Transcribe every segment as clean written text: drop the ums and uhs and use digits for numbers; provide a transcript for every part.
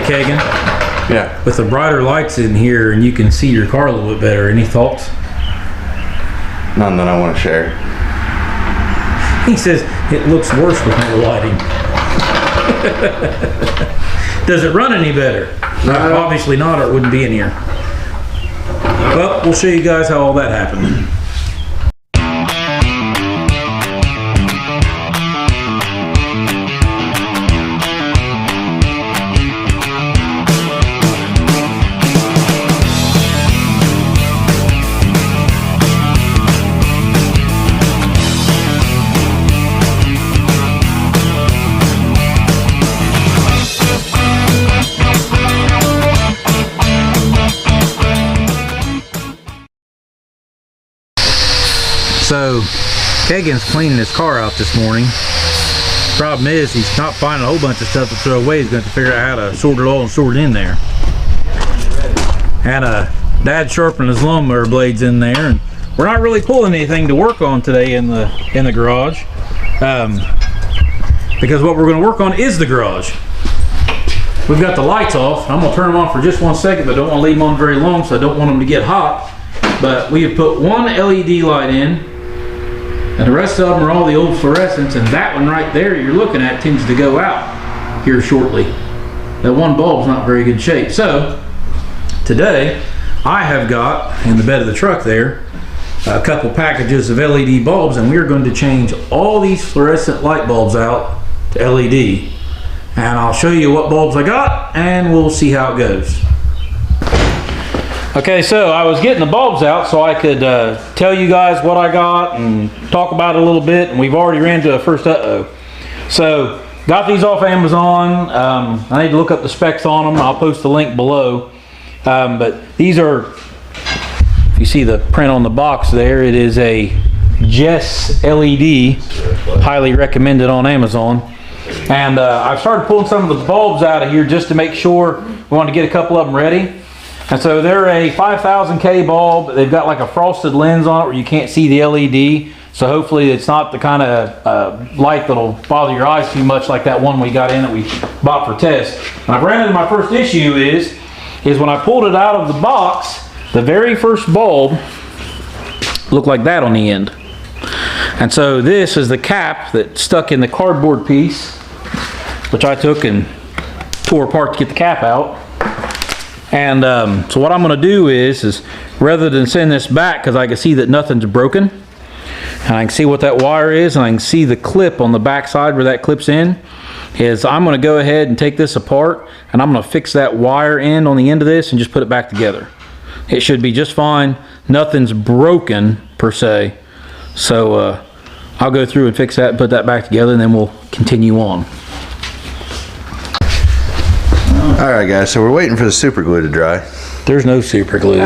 Kagan. Yeah. With the brighter lights in here and you can see your car a little bit better, any thoughts? None that I want to share. He says it looks worse with no lighting. Does it run any better? No. Obviously not, or it wouldn't be in here. Well, we'll show you guys how all that happened. So, Kagan's cleaning his car out this morning. Problem is, he's not finding a whole bunch of stuff to throw away. He's going to figure out how to sort it all and sort it in there. And Dad sharpening his lawnmower blades in there, and we're not really pulling anything to work on today in the garage, because what we're going to work on is the garage. We've got the lights off. I'm going to turn them on for just 1 second, but I don't want to leave them on very long, so I don't want them to get hot. But we have put one LED light in, and the rest of them are all the old fluorescents, and that one right there you're looking at tends to go out here shortly. That one bulb's not very good shape. So today I have got in the bed of the truck there a couple packages of LED bulbs, and we're going to change all these fluorescent light bulbs out to LED. And I'll show you what bulbs I got and we'll see how it goes. Okay, so I was getting the bulbs out so I could tell you guys what I got and talk about it a little bit, and we've already ran to a first uh-oh. So, got these off Amazon. I need to look up the specs on them. I'll post the link below. But these are, if you see the print on the box there, it is a Jess LED, highly recommended on Amazon. And I've started pulling some of the bulbs out of here just to make sure. We want to get a couple of them ready. And so they're a 5000K bulb. They've got like a frosted lens on it where you can't see the LED. So hopefully it's not the kind of light that'll bother your eyes too much like that one we got in that we bought for test. And I've ran into my first issue is when I pulled it out of the box, the very first bulb looked like that on the end. And so this is the cap that stuck in the cardboard piece, which I took and tore apart to get the cap out. And so what I'm going to do is rather than send this back, because I can see that nothing's broken, and I can see what that wire is, and I can see the clip on the back side where that clips in, is I'm going to go ahead and take this apart, and I'm going to fix that wire end on the end of this and just put it back together. It should be just fine. Nothing's broken per se. So I'll go through and fix that and put that back together, and then we'll continue on. Alright guys, so we're waiting for the super glue to dry. There's no super glue.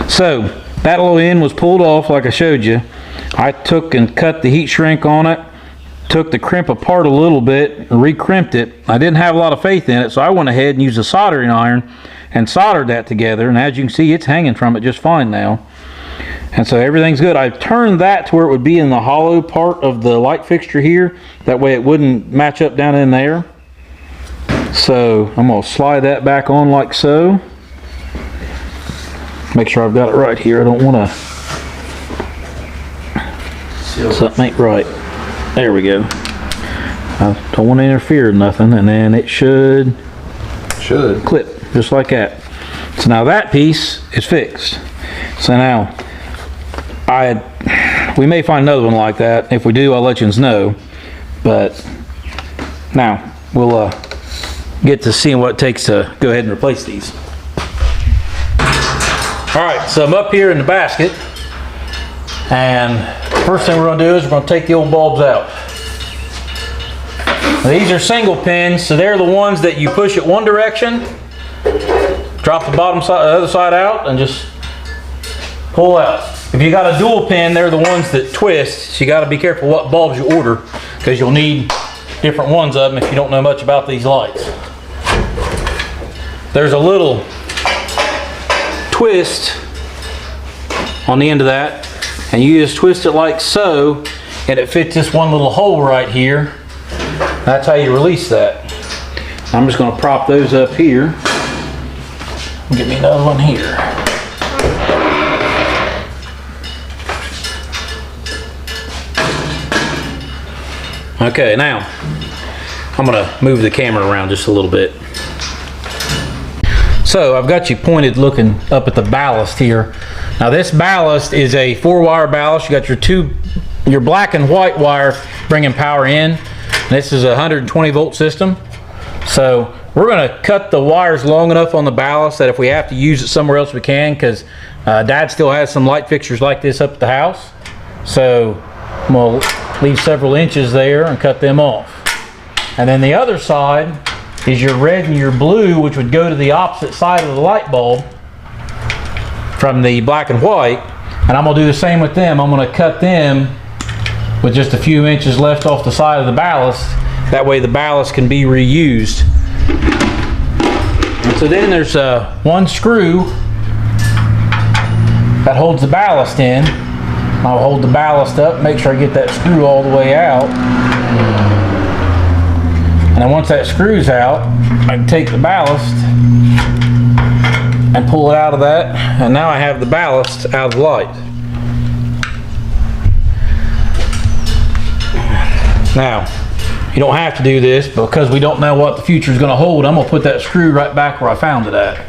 So that little end was pulled off like I showed you. I took and cut the heat shrink on it, took the crimp apart a little bit and re-crimped it. I didn't have a lot of faith in it, so I went ahead and used a soldering iron and soldered that together, and as you can see, it's hanging from it just fine now. And so everything's good. I turned that to where it would be in the hollow part of the light fixture here. That way it wouldn't match up down in there. So I'm going to slide that back on like so. Make sure I've got it right here. I don't want to... Something ain't right. There we go. I don't want to interfere with nothing, and then it should clip just like that. So now that piece is fixed. So now we may find another one like that. If we do, I'll let you know. But now we'll get to seeing what it takes to go ahead and replace these. Alright, so I'm up here in the basket, and first thing we're going to do is we're going to take the old bulbs out. Now, these are single pins, so they're the ones that you push it one direction, drop the bottom side, the other side out, and just pull out. If you got a dual pin, they're the ones that twist, so you got to be careful what bulbs you order, because you'll need different ones of them if you don't know much about these lights. There's a little twist on the end of that, and you just twist it like so, and it fits this one little hole right here. That's how you release that. I'm just going to prop those up here. Get me another one here. Okay, now I'm going to move the camera around just a little bit. So I've got you pointed looking up at the ballast here. Now this ballast is a 4-wire ballast. You got your black and white wire bringing power in. This is a 120 volt system. So we're going to cut the wires long enough on the ballast that if we have to use it somewhere else we can, because Dad still has some light fixtures like this up at the house. So we'll leave several inches there and cut them off. And then the other side is your red and your blue, which would go to the opposite side of the light bulb from the black and white. And I'm going to do the same with them. I'm going to cut them with just a few inches left off the side of the ballast. That way the ballast can be reused. And so then there's one screw that holds the ballast in. I'll hold the ballast up, make sure I get that screw all the way out. And then once that screw's out, I can take the ballast and pull it out of that. And now I have the ballast out of the light. Now, you don't have to do this, but because we don't know what the future is going to hold, I'm going to put that screw right back where I found it at.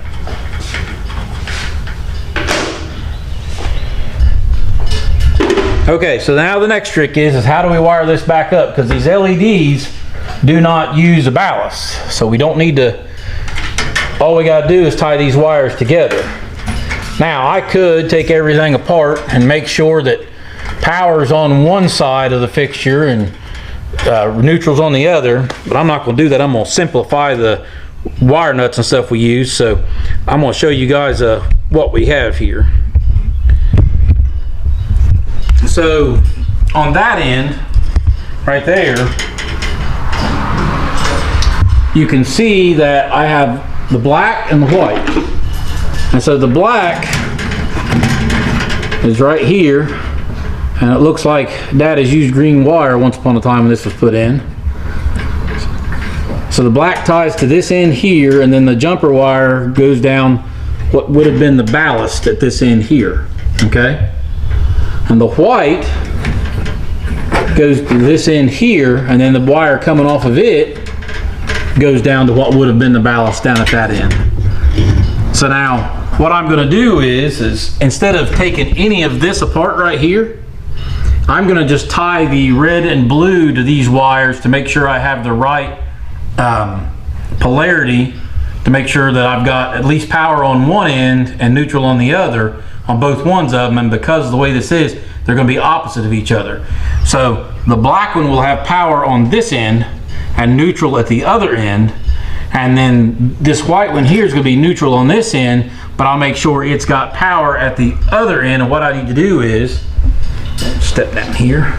Okay, so now the next trick is how do we wire this back up? Because these LEDs do not use a ballast. So we don't need to, all we got to do is tie these wires together. Now I could take everything apart and make sure that power's on one side of the fixture and neutral's on the other, but I'm not going to do that. I'm going to simplify the wire nuts and stuff we use. So I'm going to show you guys what we have here. So on that end right there, you can see that I have the black and the white. And so the black is right here, and it looks like Dad has used green wire once upon a time when this was put in. So the black ties to this end here, and then the jumper wire goes down what would have been the ballast at this end here, okay? And the white goes to this end here, and then the wire coming off of it goes down to what would have been the ballast down at that end. So now what I'm going to do is instead of taking any of this apart right here, I'm going to just tie the red and blue to these wires to make sure I have the right polarity, to make sure that I've got at least power on one end and neutral on the other on both ones of them. And because of the way this is, they're going to be opposite of each other. So the black one will have power on this end and neutral at the other end, and then this white one here is going to be neutral on this end, but I'll make sure it's got power at the other end. And what I need to do is step down here,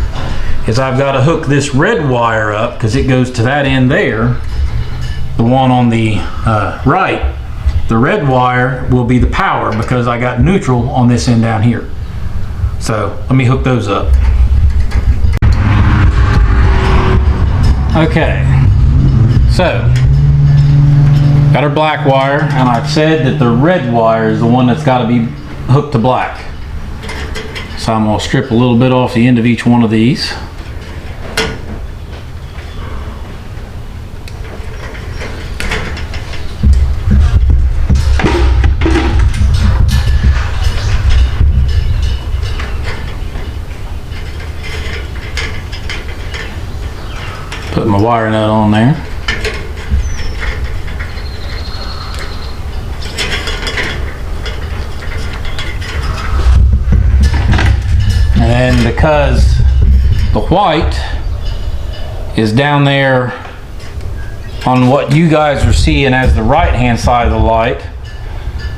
is I've got to hook this red wire up because it goes to that end there, the one on the right. The red wire will be the power because I got neutral on this end down here. So let me hook those up. Okay, so got our black wire, and I've said that the red wire is the one that's got to be hooked to black. So I'm going to strip a little bit off the end of each one of these. Put my wire nut on there. And then because the white is down there on what you guys are seeing as the right hand side of the light,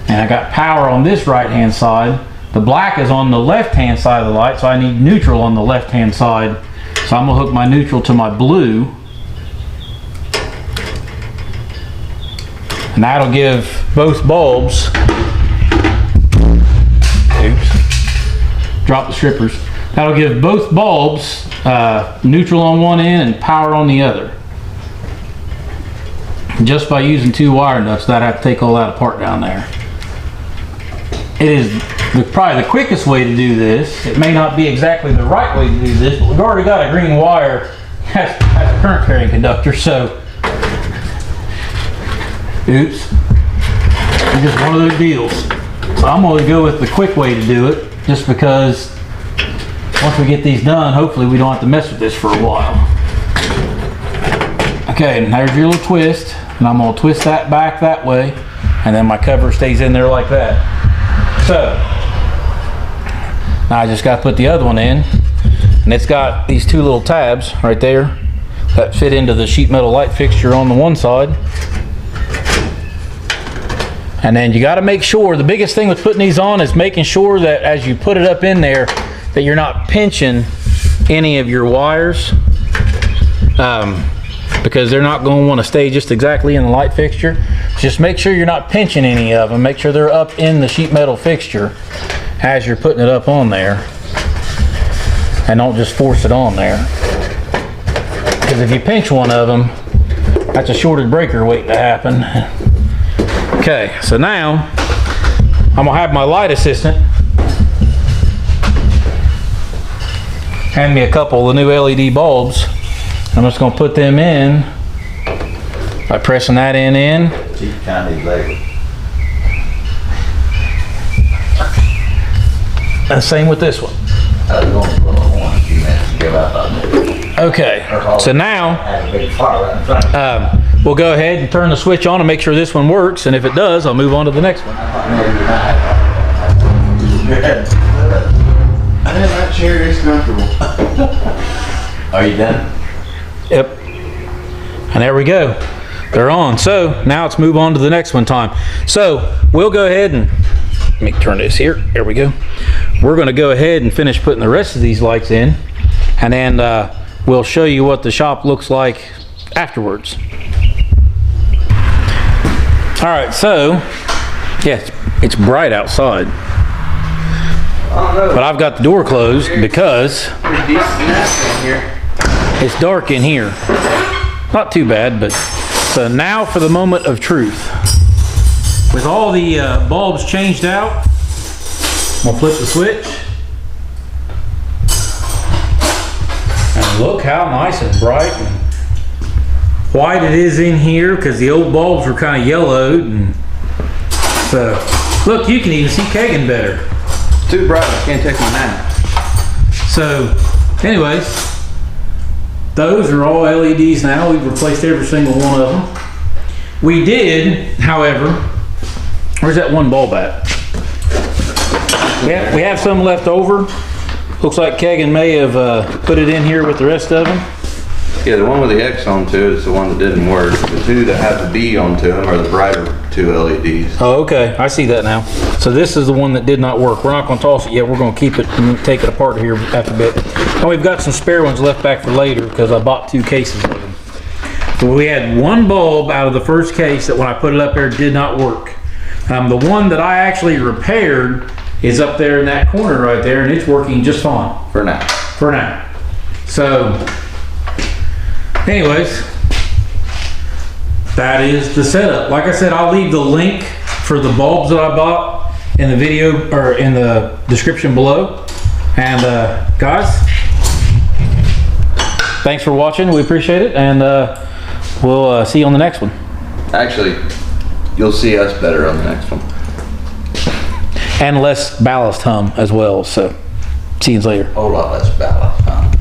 and I got power on this right hand side, the black is on the left hand side of the light, so I need neutral on the left hand side. So I'm going to hook my neutral to my blue, and that'll give both bulbs, oops, drop the strippers, that'll give both bulbs neutral on one end and power on the other. just by using 2 wire nuts, that I have to take all that apart down there. It is probably the quickest way to do this. It may not be exactly the right way to do this, but we've already got a green wire as a current carrying conductor, so oops. It's just one of those deals. So I'm going to go with the quick way to do it, just because once we get these done, hopefully we don't have to mess with this for a while. Okay, and there's your little twist, and I'm going to twist that back that way, and then my cover stays in there like that. So now I just got to put the other one in, and it's got these 2 little tabs right there that fit into the sheet metal light fixture on the one side. And then you got to make sure, the biggest thing with putting these on is making sure that as you put it up in there, that you're not pinching any of your wires, because they're not going to want to stay just exactly in the light fixture. Just make sure you're not pinching any of them. Make sure they're up in the sheet metal fixture as you're putting it up on there, and don't just force it on there, because if you pinch one of them, that's a shorted breaker waiting to happen. Okay, so now I'm gonna have my light assistant hand me a couple of the new LED bulbs. I'm just gonna put them in by pressing that in. And same with this one. Okay, so now we'll go ahead and turn the switch on and make sure this one works, and if it does, I'll move on to the next one. That chair is comfortable. Are you done? Yep. And there we go. They're on. So now let's move on to the next one time. So we'll go ahead and, let me turn this here. There we go. We're going to go ahead and finish putting the rest of these lights in, and then we'll show you what the shop looks like afterwards. All right, so yeah, it's bright outside, but I've got the door closed because it's dark in here. Not too bad, but so now for the moment of truth. With all the bulbs changed out, I'm gonna flip the switch. And look how nice and bright and white it is in here, because the old bulbs were kind of yellowed. And so, look, you can even see Kagan better. It's too bright, I can't take my nap. So, anyways, those are all LEDs now. We've replaced every single one of them. We did, however, where's that one bulb at? We have some left over. Looks like Kagan may have put it in here with the rest of them. Yeah, the one with the X onto it is the one that didn't work. The 2 that have the B onto them are the brighter 2 LEDs. Oh, okay. I see that now. So this is the one that did not work. We're not going to toss it yet. We're going to keep it and take it apart here after a bit. And we've got some spare ones left back for later because I bought 2 cases of them. So we had one bulb out of the first case that when I put it up there did not work. The one that I actually repaired is up there in that corner right there, and it's working just fine. For now. For now. So, anyways, that is the setup. Like I said, I'll leave the link for the bulbs that I bought in the video or in the description below. And guys, thanks for watching. We appreciate it, and we'll see you on the next one. Actually, you'll see us better on the next one. And less ballast hum as well. So, see you later. A whole lot less ballast, huh?